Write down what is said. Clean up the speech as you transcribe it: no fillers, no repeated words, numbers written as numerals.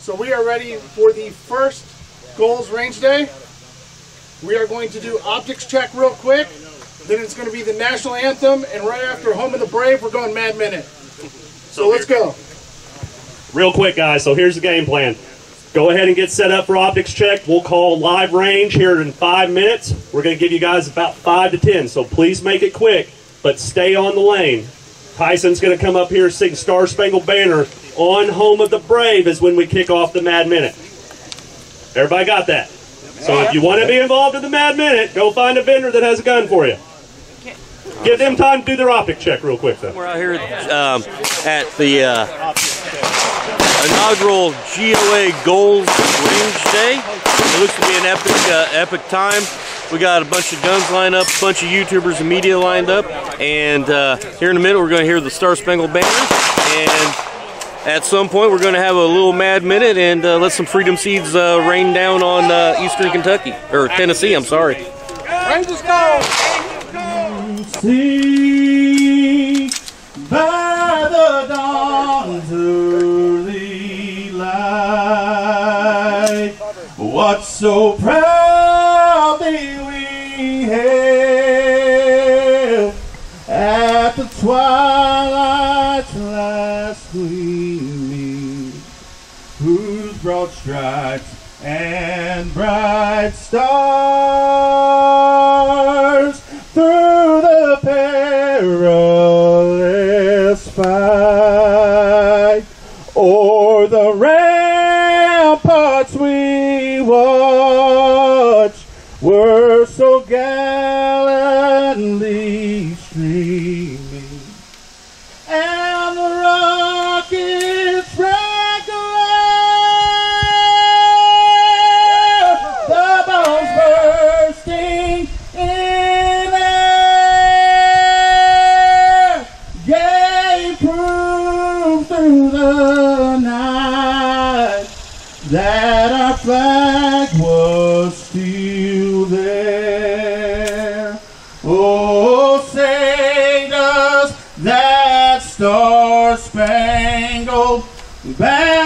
So we are ready for the first G.O.A.L.S range day. We are going to do optics check real quick. Then it's going to be the national anthem, and right after Home of the Brave, we're going Mad Minute. So let's go. Real quick, guys, so here's the game plan. Go ahead and get set up for optics check. We'll call live range here in 5 minutes. We're going to give you guys about 5 to 10, so please make it quick, but stay on the lane. Tyson's going to come up here, sing Star Spangled Banner. On Home of the Brave is when we kick off the Mad Minute. Everybody got that? So if you want to be involved in the Mad Minute, go find a vendor that has a gun for you. Give them time to do their optic check real quick, though. We're out here at the inaugural G.O.A.L.S range day. It looks to be an epic time. We got a bunch of guns lined up, a bunch of YouTubers and media lined up, and here in a minute we're going to hear the Star Spangled Banner, and at some point we're going to have a little Mad Minute and let some freedom seeds rain down on eastern Kentucky, or Tennessee, I'm sorry. Rangers go! See by the dawn's early light, what so proudly we hailed at the twilight's last gleaming, whose broad stripes and bright stars through the perilous fight o'er the ramparts we watched were so gallantly streaming, and the rockets rang glare, the bombs bursting in air gave proof through the night that our flag was still there. Oh, say does that Star Spangled Banner